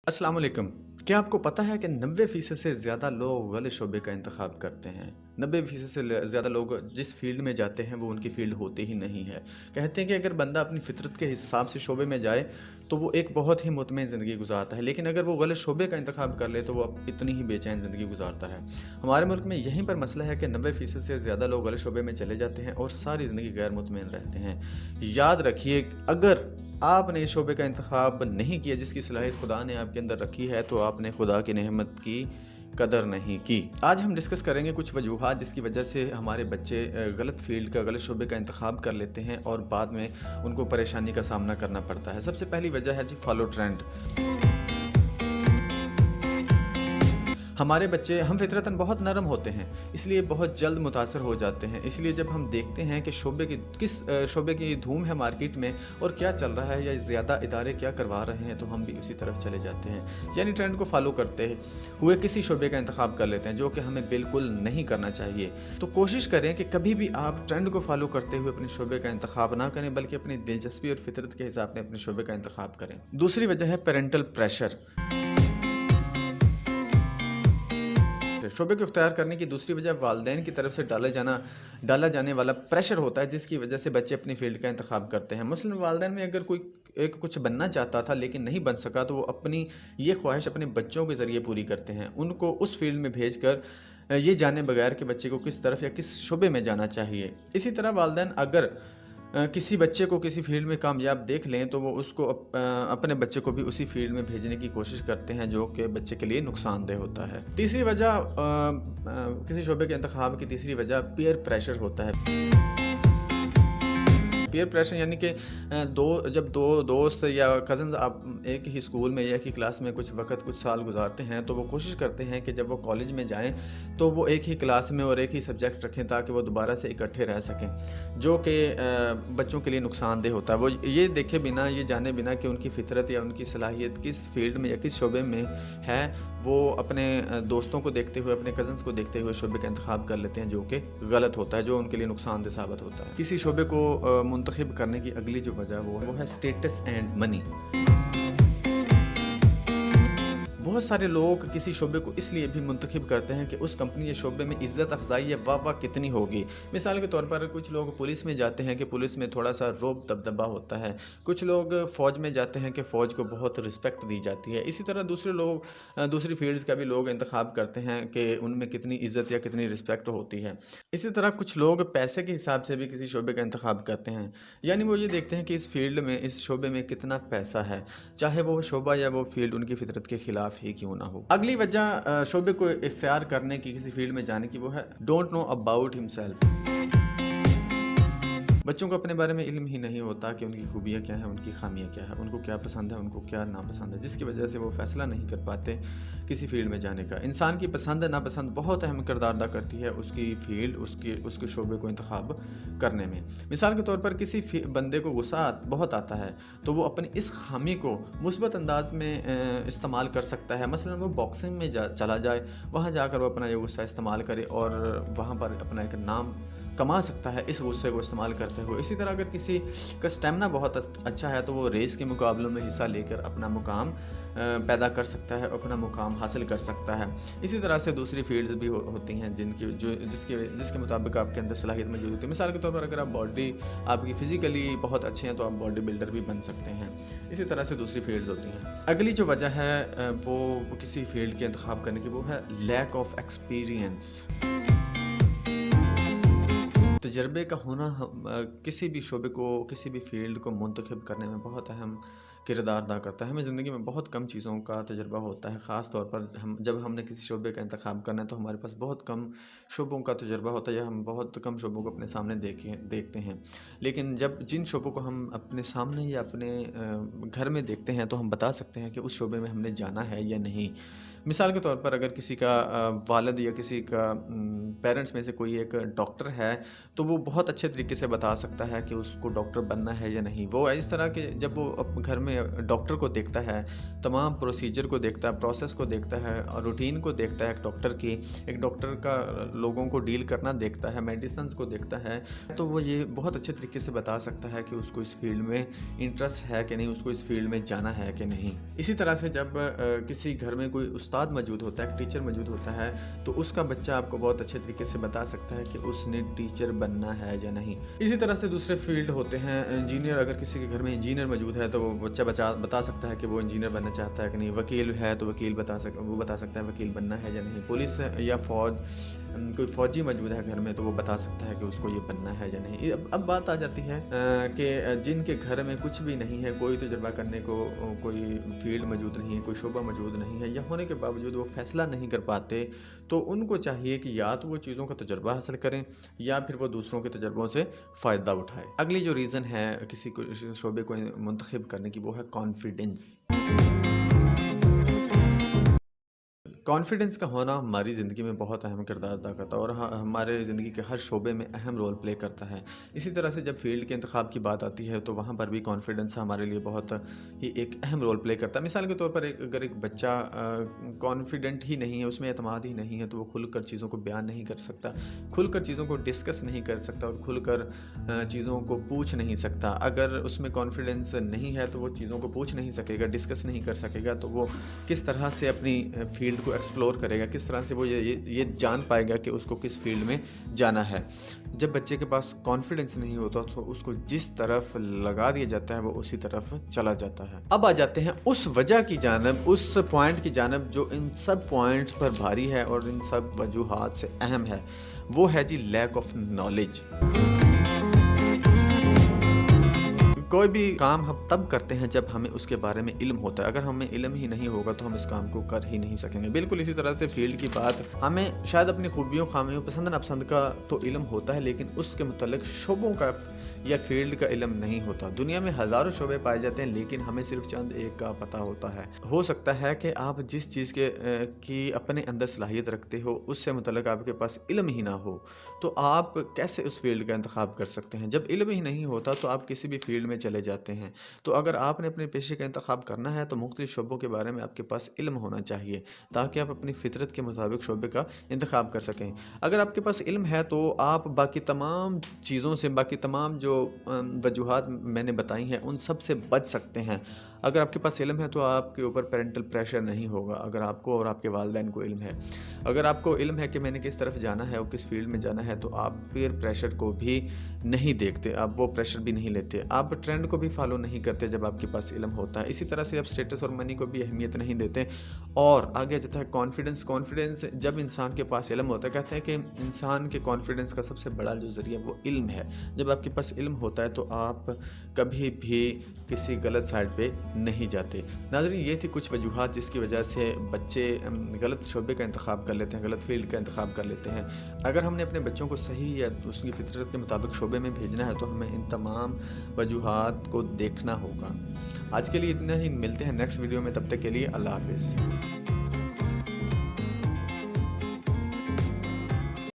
अस्सलाम वालेकुम। क्या आपको पता है कि 90% से ज़्यादा लोग गलत शोबे का इंतखाब करते हैं। 90% से ज़्यादा लोग जिस फ़ील्ड में जाते हैं वो उनकी फ़ील्ड होती ही नहीं है। कहते हैं कि अगर बंदा अपनी फ़ितरत के हिसाब से शोबे में जाए तो वो एक बहुत ही मुतमईन ज़िंदगी गुज़ारता है, लेकिन अगर वो गलत शोबे का इंतखाब कर ले तो वो इतनी ही बेचैन ज़िंदगी गुज़ारता है। हमारे मुल्क में यहीं पर मसला है कि 90% से ज़्यादा लोग गलत शोबे में चले जाते हैं और सारी ज़िंदगी गैर मुतमईन रहते हैं। याद रखिए, अगर आपने इस शोबे का इंतखाब नहीं किया जिसकी सलाहियत खुदा ने आपके अंदर रखी है, तो आपने खुदा की नेमत की कदर नहीं की। आज हम डिस्कस करेंगे कुछ वजूहात जिसकी वजह से हमारे बच्चे गलत फ़ील्ड का, गलत शोबे का इंतखाब कर लेते हैं और बाद में उनको परेशानी का सामना करना पड़ता है। सबसे पहली वजह है जी, फॉलो ट्रेंड। हमारे बच्चे हम फितरतन बहुत नरम होते हैं, इसलिए बहुत जल्द मुतासर हो जाते हैं। इसलिए जब हम देखते हैं कि शोबे की धूम है मार्केट में और क्या चल रहा है या ज़्यादा इदारे क्या करवा रहे हैं, तो हम भी उसी तरफ चले जाते हैं, यानी ट्रेंड को फॉलो करते हुए किसी शोबे का इंतखाब कर लेते हैं जो कि हमें बिल्कुल नहीं करना चाहिए। तो कोशिश करें कि कभी भी आप ट्रेंड को फॉलो करते हुए अपने शोबे का इंतखाब ना करें, बल्कि अपनी दिलचस्पी और फितरत के हिसाब से अपने शोबे का इंतखाब करें। दूसरी वजह है पेरेंटल प्रेशर। शोबे को इख्तियार करने की दूसरी वजह वालिदैन की तरफ से डाला जाने वाला प्रेशर होता है, जिसकी वजह से बच्चे अपनी फील्ड का इंतखाब करते हैं। मुस्लिम वालिदैन में अगर कोई एक कुछ बनना चाहता था लेकिन नहीं बन सका, तो वो अपनी ये ख्वाहिश अपने बच्चों के ज़रिए पूरी करते हैं, उनको उस फील्ड में भेज कर ये जाने बगैर कि बच्चे को किस तरफ या किस शोबे में जाना चाहिए। इसी तरह वालिदैन अगर किसी बच्चे को किसी फील्ड में कामयाब देख लें तो वो उसको अपने बच्चे को भी उसी फील्ड में भेजने की कोशिश करते हैं, जो कि बच्चे के लिए नुकसानदेह होता है। तीसरी वजह किसी शोबे के इंतखाब की तीसरी वजह पीयर प्रेशर होता है। पीयर प्रेशर यानी कि जब दो दोस्त या कज़न्स आप एक ही स्कूल में या एक ही क्लास में कुछ वक्त कुछ साल गुजारते हैं, तो वो कोशिश करते हैं कि जब वो कॉलेज में जाएं तो वो एक ही क्लास में और एक ही सब्जेक्ट रखें ताकि वो दोबारा से इकट्ठे रह सकें, जो कि बच्चों के लिए नुकसानदेह होता है। वो ये देखे बिना, ये जाने बिना कि उनकी फितरत या उनकी सलाहियत किस फील्ड में या किस शोबे में है, वो अपने दोस्तों को देखते हुए, अपने कज़न्स को देखते हुए शोबे का इंतखाब कर लेते हैं, जो कि गलत होता है, जो उनके लिए नुकसानदेह साबित होता है। किसी शोबे को मुंतखब करने की अगली जो वजह वो है स्टेटस एंड मनी। बहुत सारे लोग किसी शोबे को इसलिए भी मुंतखब करते हैं कि उस कंपनी या शोबे में इज़्ज़त अफजाई या वाह कितनी होगी। मिसाल के तौर पर कुछ लोग पुलिस में जाते हैं कि पुलिस में थोड़ा सा रोब दबदबा होता है, कुछ लोग फ़ौज में जाते हैं कि फ़ौज को बहुत रिस्पेक्ट दी जाती है। इसी तरह दूसरे लोग दूसरी फील्ड्स का भी लोग इंतखाब करते हैं कि उनमें कितनी इज़्ज़त या कितनी रिस्पेक्ट होती है। इसी तरह कुछ लोग पैसे के हिसाब से भी किसी शोबे का इंतखाब करते हैं, यानी वो ये देखते हैं कि इस फील्ड में, इस शोबे में कितना पैसा है, चाहे वो शोबा या वो फील्ड उनकी फितरत के खिलाफ ही क्यों ना हो। अगली वजह शोबे को इख्तियार करने की, किसी फील्ड में जाने की, वो है डोंट नो अबाउट हिमसेल्फ। बच्चों को अपने बारे में इल्म ही नहीं होता कि उनकी खूबियाँ क्या हैं, उनकी खामियाँ क्या हैं, उनको क्या पसंद है, उनको क्या नापसंद है, जिसकी वजह से वो फ़ैसला नहीं कर पाते किसी फील्ड में जाने का। इंसान की पसंद नापसंद बहुत अहम किरदार अदा करती है उसकी फील्ड, उसके शोबे को इंतखाब करने में। मिसाल के तौर पर किसी बंदे को गुस्सा बहुत आता है, तो वो अपनी इस खामी को मुस्बत अंदाज में इस्तेमाल कर सकता है। मसलन वो बॉक्सिंग में चला जाए, वहाँ जाकर वो अपना ये गुस्सा इस्तेमाल करे और वहाँ पर अपना एक नाम कमा सकता है इस गुस्से को इस्तेमाल करते हुए। इसी तरह अगर किसी का स्टेमिना बहुत अच्छा है, तो वो रेस के मुकाबलों में हिस्सा लेकर अपना मुकाम पैदा कर सकता है, अपना मुकाम हासिल कर सकता है। इसी तरह से दूसरी फील्ड्स भी होती हैं जिसके मुताबिक आपके अंदर सलाहियत मौजूद होती है। मिसाल के तौर पर अगर आपकी फ़िज़िकली बहुत अच्छे हैं, तो आप बॉडी बिल्डर भी बन सकते हैं। इसी तरह से दूसरी फील्ड्स होती हैं। अगली जो वजह है वो किसी फील्ड के इंतखाब करने की, वो है लैक ऑफ एक्सपीरियंस। तजर्बे का होना किसी भी शोबे को, किसी भी फील्ड को मुंतखब करने में बहुत अहम किरदार अदा करता है। हमें ज़िंदगी में बहुत कम चीज़ों का तजर्बा होता है, ख़ास तौर पर जब हमने किसी शोबे का इंतखाब करना है, तो हमारे पास बहुत कम शोबों का तजर्बा होता है या हम बहुत कम शोबों को अपने सामने देखते हैं। लेकिन जब जिन शोबों को हम अपने सामने या अपने घर में देखते हैं, तो हम बता सकते हैं कि उस शोबे में हमने जाना है या नहीं। मिसाल के तौर पर अगर किसी का वालिद या किसी का पेरेंट्स में से कोई एक डॉक्टर है, तो वो बहुत अच्छे तरीके से बता सकता है कि उसको डॉक्टर बनना है या नहीं। वो इस तरह के जब वो घर में डॉक्टर को देखता है, तमाम प्रोसीजर को देखता है, प्रोसेस को देखता है और रूटीन को देखता है एक डॉक्टर का लोगों को डील करना देखता है, मेडिसिन को देखता है, तो वो ये बहुत अच्छे तरीके से बता सकता है कि उसको इस फील्ड में इंटरेस्ट है कि नहीं, उसको इस फील्ड में जाना है कि नहीं। इसी तरह से जब किसी घर में कोई उस्ताद मौजूद होता है, टीचर मौजूद होता है, तो उसका बच्चा आपको बहुत अच्छे तरीके से बता सकता है कि उसने टीचर बनना है या नहीं। इसी तरह से दूसरे फील्ड होते हैं, इंजीनियर, अगर किसी के घर में इंजीनियर मौजूद है तो वो बच्चा बता सकता है कि वो इंजीनियर बनना चाहता है कि नहीं। वकील है तो वकील बता सकता है वकील बनना है या नहीं। पुलिस या कोई फौजी मौजूद है घर में तो वो बता सकता है कि उसको ये बनना है या नहीं। अब बात आ जाती है कि जिनके घर में कुछ भी नहीं है, कोई तजुर्बा करने को कोई फील्ड मौजूद नहीं है, कोई शोबा मौजूद नहीं है, या होने के बावजूद वो फैसला नहीं कर पाते, तो उनको चाहिए कि या तो वो चीज़ों का तजुर्बा हासिल करें या फिर वो दूसरों के तजुर्बों से फ़ायदा उठाए। अगली जो रीज़न है किसी को शोबे को मुंतखब करने की, वो है कॉन्फिडेंस। कॉन्फिडेंस का होना हमारी ज़िंदगी में बहुत अहम किरदार अदा करता है और हमारे ज़िंदगी के हर शोबे में अहम रोल प्ले करता है। इसी तरह से जब फील्ड के इंतखाब की बात आती है तो वहाँ पर भी कॉन्फिडेंस हमारे लिए बहुत ही एक अहम रोल प्ले करता है। मिसाल के तौर पर अगर एक बच्चा कॉन्फिडेंट ही नहीं है, उसमें एतमाद ही नहीं है, तो वो खुलकर चीज़ों को बयान नहीं कर सकता, खुलकर चीज़ों को डिस्कस नहीं कर सकता और खुलकर चीज़ों को पूछ नहीं सकता। अगर उसमें कॉन्फिडेंस नहीं है तो वो चीज़ों को पूछ नहीं सकेगा, डिस्कस नहीं कर सकेगा, तो वो किस तरह से अपनी फील्ड को एक्सप्लोर करेगा, किस तरह से वो ये जान पाएगा कि उसको किस फील्ड में जाना है। जब बच्चे के पास कॉन्फिडेंस नहीं होता तो उसको जिस तरफ लगा दिया जाता है वो उसी तरफ चला जाता है। अब आ जाते हैं उस वजह की जानब, उस पॉइंट की जानब जो इन सब पॉइंट्स पर भारी है और इन सब वजूहात से अहम है। वो है जी लैक ऑफ नॉलेज। कोई भी काम हम तब करते हैं जब हमें उसके बारे में इल्म होता है। अगर हमें इल्म ही नहीं होगा तो हम इस काम को कर ही नहीं सकेंगे। बिल्कुल इसी तरह से फील्ड की बात, हमें शायद अपनी खूबियों खामियों पसंद नापसंद का तो इल्म होता है, लेकिन उसके मुतल्लिक शोबों का या फील्ड का इल्म नहीं होता। दुनिया में हज़ारों शोबे पाए जाते हैं लेकिन हमें सिर्फ चंद एक का पता होता है। हो सकता है कि आप जिस चीज़ की अपने अंदर सलाहियत रखते हो उससे मुतल्लिक आपके पास इल्म ही ना हो, तो आप कैसे उस फील्ड का इंतखाब कर सकते हैं। जब इल्म ही नहीं होता तो आप किसी भी फील्ड में चले जाते हैं। तो अगर आपने अपने पेशे का इंतखाब करना है तो मुख्तलिफ शोबों के बारे में आपके पास इल्म होना चाहिए ताकि आप अपनी फितरत के मुताबिक शोबे का इंतखाब कर सकें। अगर आपके पास इल्म है तो आप बाकी तमाम चीज़ों से, बाकी तमाम जो वजूहात मैंने बताई हैं उन सब से बच सकते हैं। अगर आपके पास इल्म है तो आपके ऊपर पेरेंटल प्रेशर नहीं होगा। अगर आपको और आपके वालिदैन को इल्म है, अगर आपको इल्म है कि मैंने किस तरफ जाना है और किस फील्ड में जाना है, तो आप पीयर प्रेशर को भी नहीं देखते, आप वो प्रेशर भी नहीं लेते, आप ट्रेंड को भी फॉलो नहीं करते जब आपके पास इल्म होता है। इसी तरह से आप स्टेटस और मनी को भी अहमियत नहीं देते। और आगे जाता है कॉन्फिडेंस। जब इंसान के पास इल्म होता है, कहते हैं कि इंसान के कॉन्फिडेंस का सबसे बड़ा जो ज़रिया वो इल्म है। जब आपके पास इल्म होता है तो आप कभी भी किसी गलत साइड पे नहीं जाते। नाज़रीन, ये थी कुछ वजूहात जिसकी वजह से बच्चे गलत शोबे का इंतखाब कर लेते हैं, गलत फील्ड का इंतखाब कर लेते हैं। अगर हमने अपने बच्चों को सही या उसकी फितरत के मुताबिक शोबे में भेजना है तो हमें इन तमाम वजूहात को देखना होगा। आज के लिए इतना ही, मिलते हैं नेक्स्ट वीडियो में, तब तक के लिए अल्लाह हाफ़िज़।